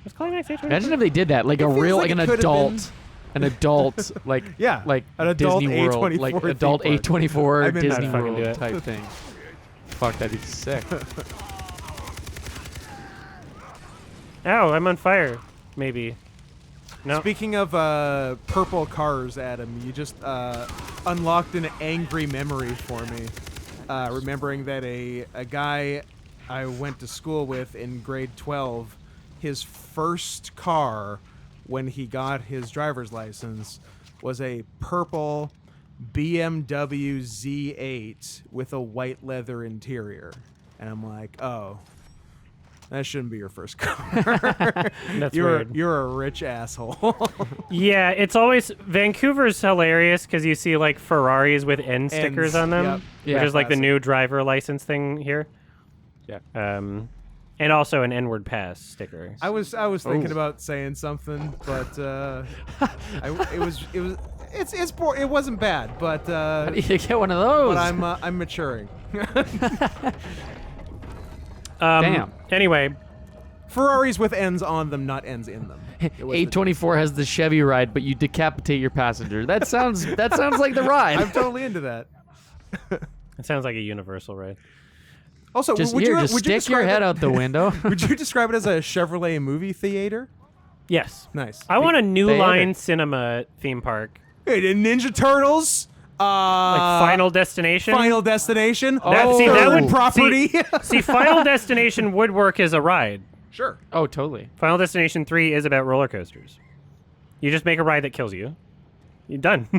Was Climax A24? Imagine if they did that, like It a feels real, like like an it could have adult. been. an adult like Yeah, like an adult Disney World, A24 like theme adult park. A24 I'm in Disney that. Fucking do World it. type thing. Fuck, that'd be sick. Ow, I'm on fire. Maybe. No. Speaking of purple cars, Adam, you just unlocked an angry memory for me. Remembering that a guy I went to school with in grade 12, his first car when he got his driver's license was a purple BMW Z8 with a white leather interior. And I'm like, oh, that shouldn't be your first car. That's you're weird. you're a rich asshole. Yeah, it's always Vancouver's hilarious because you see like Ferraris with N stickers Ns, on them, yep. which Yeah. is like the Classic. new driver license thing here. Yeah. And also an N-word pass sticker. I was thinking Oh. about saying something, but it wasn't bad, but How do you get one of those? but I'm maturing. Damn. Anyway, Ferraris with ends on them, not ends in them. It was the- 824 has the Chevy ride, but you decapitate your passenger. That sounds like the ride. I'm totally into that. it sounds like a universal ride. Also, Just would here, you just would you stick your describe head it- out the window. Would you describe it as a Chevrolet movie theater? Yes. Nice. I want a New Theater. Line Cinema theme park, Hey, the Ninja Turtles. like Final Destination. Final Destination. That- see, that Third would- property. See, Final Destination would work as a ride. Sure. Oh, totally. Final Destination 3 is about roller coasters. You just make a ride that kills you. You're done.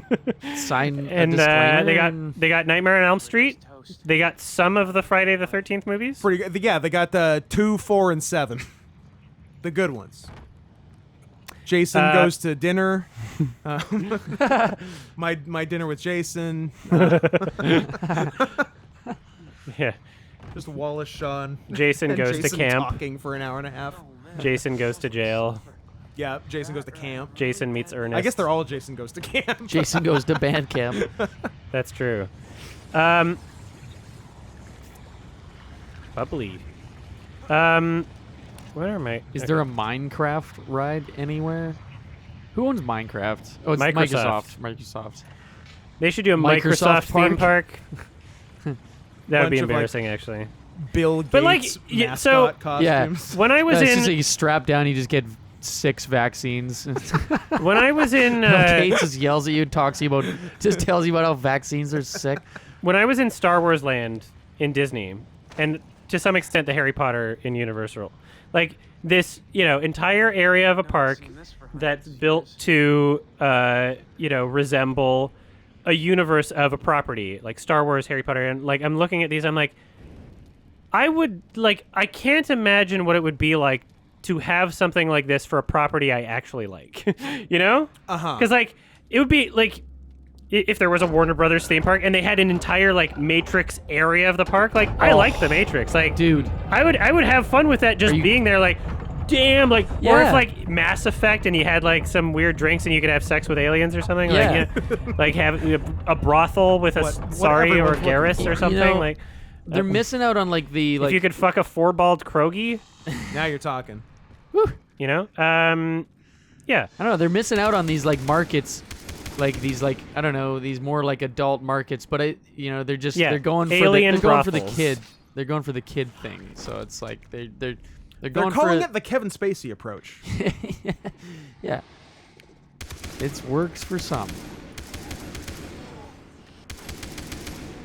Sign and a disclaimer. they got Nightmare on Elm Street. Toast. They got some of the Friday the 13th movies. Pretty good. Yeah, they got 2, 4, and 7. The good ones. Jason goes to dinner. My dinner with Jason. Yeah. Just Wallace Shawn. Jason and goes to Jason camp. talking for an hour and a half. Jason goes to jail. Yeah, Jason goes to camp. Jason meets Ernest. I guess they're all Jason goes to camp. Jason goes to band camp. That's true. Bubbly. What are my? Is there a Minecraft ride anywhere? Who owns Minecraft? Oh, it's Microsoft. Microsoft. They should do a Microsoft Microsoft theme park. That would be Bunch of, like, embarrassing, actually. Bill Gates But, like, yeah, so- mascot Yeah. costumes. When I was No, it's just in, like you strap down, you just get 6 vaccines. when I was in, Bill Gates just yells at you, talks to you about, just tells you about how vaccines are sick. when I was in Star Wars Land in Disney, and to some extent the Harry Potter in Universal, like this, entire area of a park seen this for that's hundreds of built years. to, resemble a universe of a property, like Star Wars, Harry Potter, and like I'm looking at these, I'm like, I can't imagine what it would be like to have something like this for a property I actually like, Uh-huh. Because like it would be like if there was a Warner Brothers theme park and they had an entire like Matrix area of the park, like I Oh. like the Matrix, like Dude, I would have fun with that, just Are you- being there, like damn, like or Yeah. if like Mass Effect and you had like some weird drinks and you could have sex with aliens or something, Yeah. like have a brothel with a Sari whatever or a was looking Garrus for. or You something, know, like they're missing out on like the if you could fuck a 4-balled Krogi, Now you're talking. yeah. I don't know. They're missing out on these like markets, like these like I don't know these more like adult markets. But they're just Yeah, they're going for alien they're going for the brothels. kid. They're going for the kid thing. So it's like they're They're going calling for it the Kevin Spacey approach. yeah. It works for some.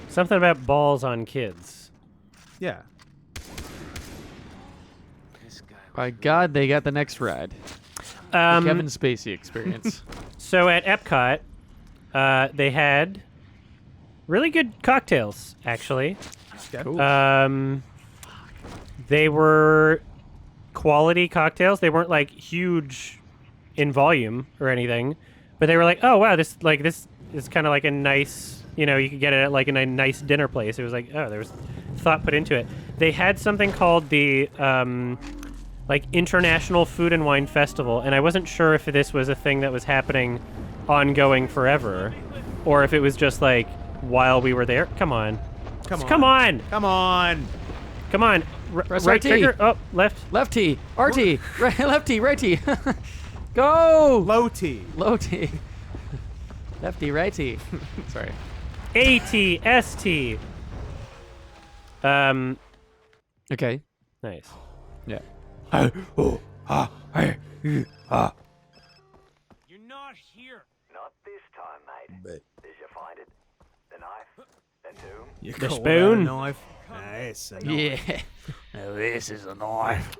Something about balls on kids. Yeah. This guy was By God, they got the next ride. The Kevin Spacey experience. So at Epcot, they had really good cocktails, actually. Okay. Cool. They were quality cocktails. They weren't like huge in volume or anything, but they were like, oh wow, this is kind of like a nice, you could get it at like in a nice dinner place. It was like, oh, there was thought put into it. They had something called the like International Food and Wine Festival, and I wasn't sure if this was a thing that was happening ongoing forever, or if it was just like while we were there. Come on. Come on. Come on. Press Right RT. trigger. Oh, left. Lefty, RT, right, lefty, righty. Go! Low T. Low T. Lefty, righty. Sorry. ATST. Okay. Nice. Yeah. You're not here. Not this time, mate. Did you find it? The knife? The tomb? You The call spoon. that a knife? Nice. Yeah. Now this is a knife.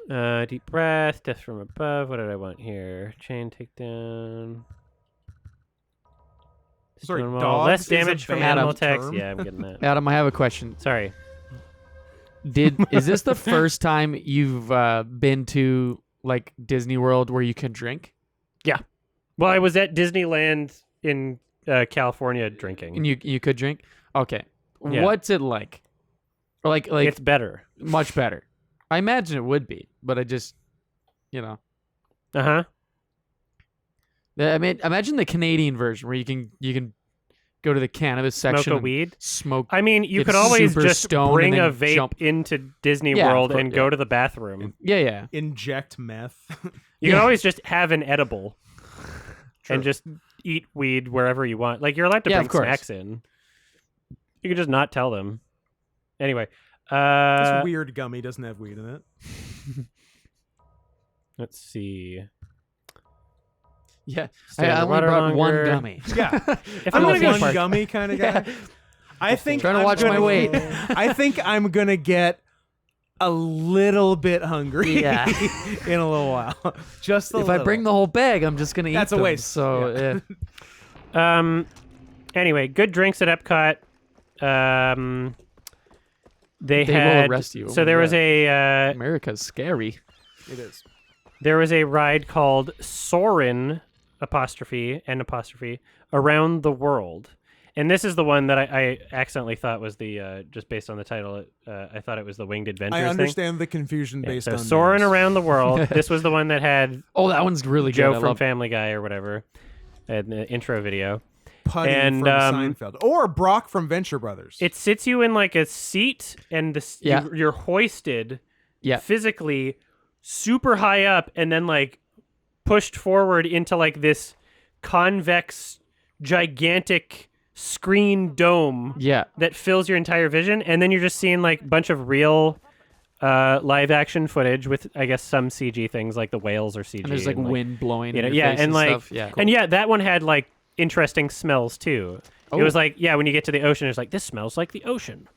Deep breath, death from above. What did I want here? Chain takedown. Sorry, Stone wall. dogs Less is a damage from banned animal attacks. term? Yeah, I'm getting that. Adam, I have a question. Sorry. Is this the first time you've been to like Disney World where you can drink? Well, I was at Disneyland in California drinking. And you could drink? Okay. Yeah. What's it like? Or like It's better. much better. I imagine it would be, but I just Uh huh. I mean, imagine the Canadian version where you can go to the cannabis section Smoke a and weed. smoke. I mean, you get could always super just stoned bring and a then vape jump. into Disney Yeah, of World course, and yeah. go to the bathroom. Yeah. Inject meth. You Yeah. can always just have an edible and just eat weed wherever you want. Like, you're allowed to Yeah, bring of course. snacks in. You can just not tell them. Anyway, This weird gummy doesn't have weed in it. let's see. Yeah. Stay I only underwater brought one longer. gummy. Yeah. If I'm I'm a gonna go one gummy kind of guy. I think Trying to I'm watch my gonna- weight. I think I'm gonna get a little bit hungry Yeah. in a little while. Just a If I little. bring the whole bag, I'm just gonna eat That's a them. waste. So Anyway, good drinks at Epcot. They They will had arrest you. So there was America's scary. It is. there was a ride called Soarin' apostrophe around the world. And this is the one that I accidentally thought was the just based on the title. I thought it was the Winged Adventures I thing. understand the confusion Yeah, based so on Soarin' names. around the world. This was the one that had Oh, that one's really Joe good. I from love Family Guy or whatever in the intro video. Putty and, from Seinfeld or Brock from Venture Brothers. It sits you in like a seat, and Yeah. you're hoisted Yeah. physically super high up, and then like pushed forward into like this convex, gigantic screen dome Yeah. that fills your entire vision, and then you're just seeing like a bunch of real live action footage with I guess some CG things like the whales or CG. And there's like and, wind blowing. you know, in your yeah, face and like stuff. Yeah. and yeah, that one had like interesting smells too. It was Oh. like when you get to the ocean, it's like this smells like the ocean.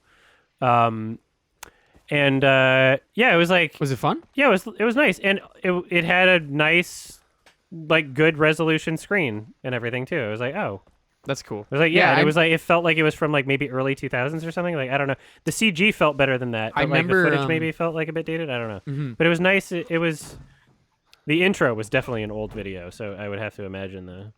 It was like Was it fun? yeah, it was nice, and it had a nice like good resolution screen and everything too. It was like That's cool. it was like and I- it was like it felt like it was from like maybe early 2000s or something. Like I don't know, the CG felt better than that. But, I like, remember, the footage maybe felt like a bit dated. I don't know, Mhm. but it was nice. It was the intro was definitely an old video, so I would have to imagine the.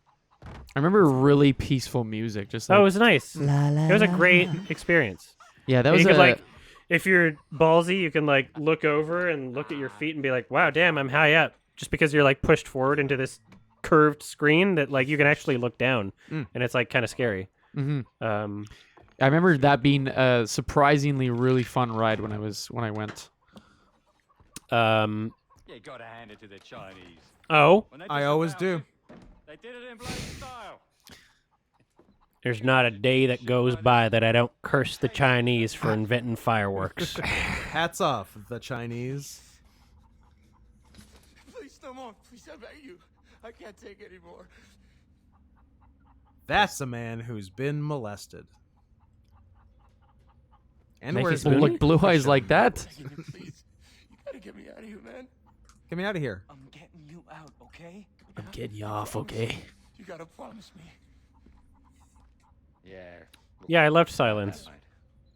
I remember really peaceful music. Just like, Oh, it was nice. It was a great experience. yeah, that And was you could a, like, if you're ballsy, you can like look over and look at your feet and be like, "Wow, damn, I'm high up." Just because you're like pushed forward into this curved screen that like you can actually look down, and it's like kind of scary. Mhm. Um, I remember that being a surprisingly really fun ride when I went. You gotta hand it to the Chinese. oh, When they I did always the do. Bowser, they did it in Blade style. there's not a day that goes by that I don't curse the Chinese for inventing fireworks. Hats off, the Chinese. Please, no more. Please, I beg you. I can't take anymore. That's a man who's been molested. And Make where's it blue? Look, blue eyes like that. Begging you, please. You gotta get me out of here, man. Get me out of here. I'm getting you out, okay? I'm getting you off, okay? You gotta promise me. Yeah. Yeah, I loved silence. Mate.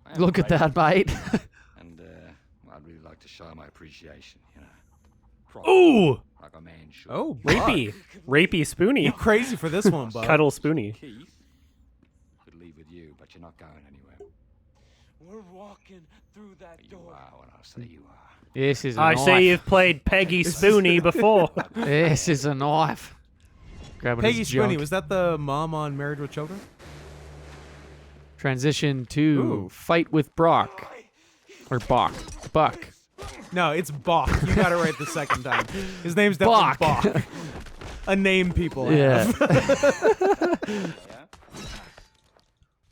I am Look at grateful, that bite. And I'd really like to show my appreciation. You know. Proper, Ooh, like a man should. Oh, rapey, rapey You Spoonie, crazy for this one, bud. cuddle Spoonie. Keith could leave with you, but you're not going anywhere. We're walking through that You door. are what I say you are. This is a I knife. say you've played Peggy Spoonie before. This is a knife. Grabbing Peggy his junk. Spoonie, was that the mom on Married with Children? Transition to Ooh. fight with Brock. Or Buck. No, it's Bach. You got it right the second time. His name's definitely Bach. Bach. a name people have. Yeah.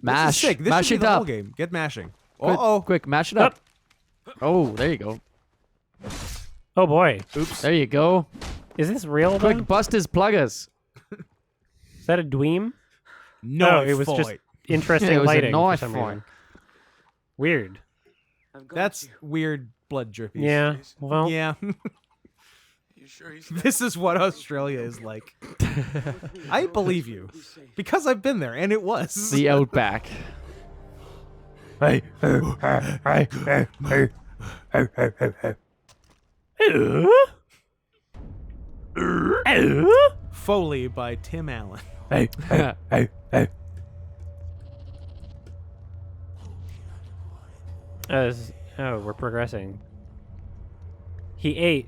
Mash. This is sick. This Mash should it be the whole up. game. Get mashing. Quick, Uh-oh. quick, mash it up. Oh, there you go. Oh boy, Oops. There you go. is this real? Though? Quick, bust his pluggers. Is that a dweem? No, it was just fight. interesting It was a lighting for knife some fight. reason. Weird. That's weird blood drippies. Yeah. Well, Yeah. You sure he's This is what Australia is like. I believe you. Because I've been there, and it was. The Outback. Hey. Foley by Tim Allen. We're progressing. He ate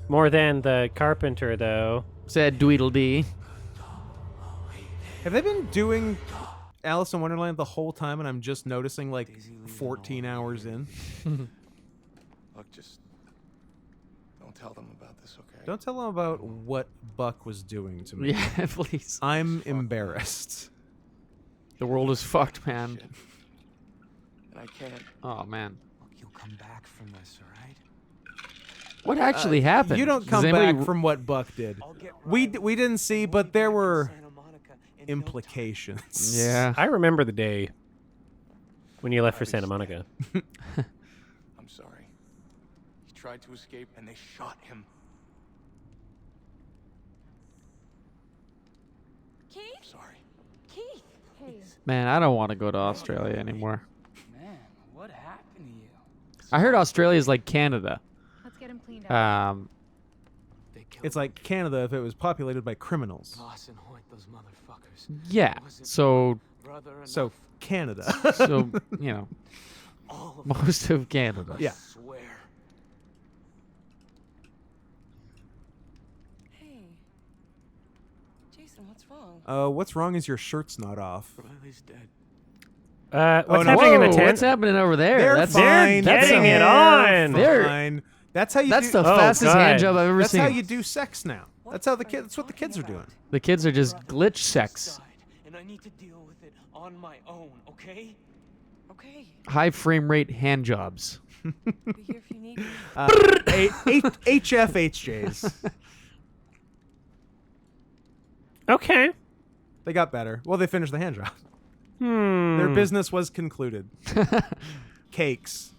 more than the carpenter, though. Said Dweedledee. Have they been doing Alice in Wonderland the whole time, and I'm just noticing like 14 hours in? Look, just don't tell them about this, okay? Don't tell them about what Buck was doing to me. Yeah, please. I'm embarrassed. The world is fucked, man. And I can't. Oh, man. Look, you'll come back from this, all right? What actually happened? You don't Does come anybody back from what Buck did. We didn't see, but there were implications. Yeah. I remember the day when you left for Santa Monica. I'm sorry. He tried to escape and they shot him. Keith? Sorry. Keith! Hey. Man, I don't want to go to Australia anymore. Man, what happened to you? I heard Australia is like Canada. Let's get him cleaned up. They killed It's like Canada if it was populated by criminals. Voss and Hoyt, those motherfuckers. Yeah. So, Brother enough. So Canada. you know, all of them, most of Canada. Yeah. I swear. Hey. Jason, what's wrong? What's wrong is your shirt's not off. Riley's dead. What's no. happening in the Whoa, tent? what's happening over there? They're That's fine. That's getting a- it on. They're- Fine. That's how you That's do the Oh, fastest God. hand job I've ever That's seen. how you do sex now. That's how the kids that's what the kids are doing. The kids are just glitch sex. Died, and I need to deal with it on my own, okay? Okay. High frame rate hand jobs. Be here if you need me. HFHJs. Okay. They got better. Well, they finished the hand job. Hmm. Their business was concluded. Cakes.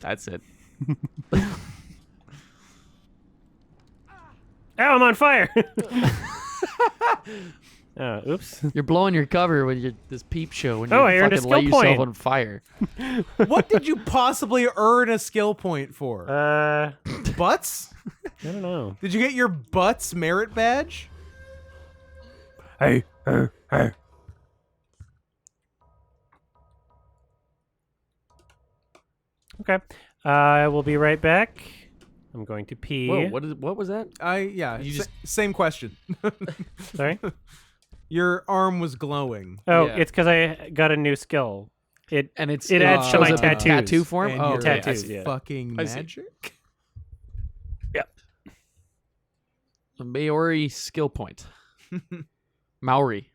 That's it. Ow, I'm on fire. Oops. You're blowing your cover with this peep show when Oh, you I earned a fucking light skill yourself point. on fire. What did you possibly earn a skill point for? I Butts? don't know. Did you get your butts merit badge? Hey. Okay. I will be right back. I'm going to pee. Whoa, what was that? You same question. Sorry. Your arm was glowing. Oh, Yeah. it's because I got a new skill. It And it adds to shows my up in tattoos. tattoo form. And Oh, your okay. tattoos, ass yeah. fucking I see. magic. A Maori skill point. Maori.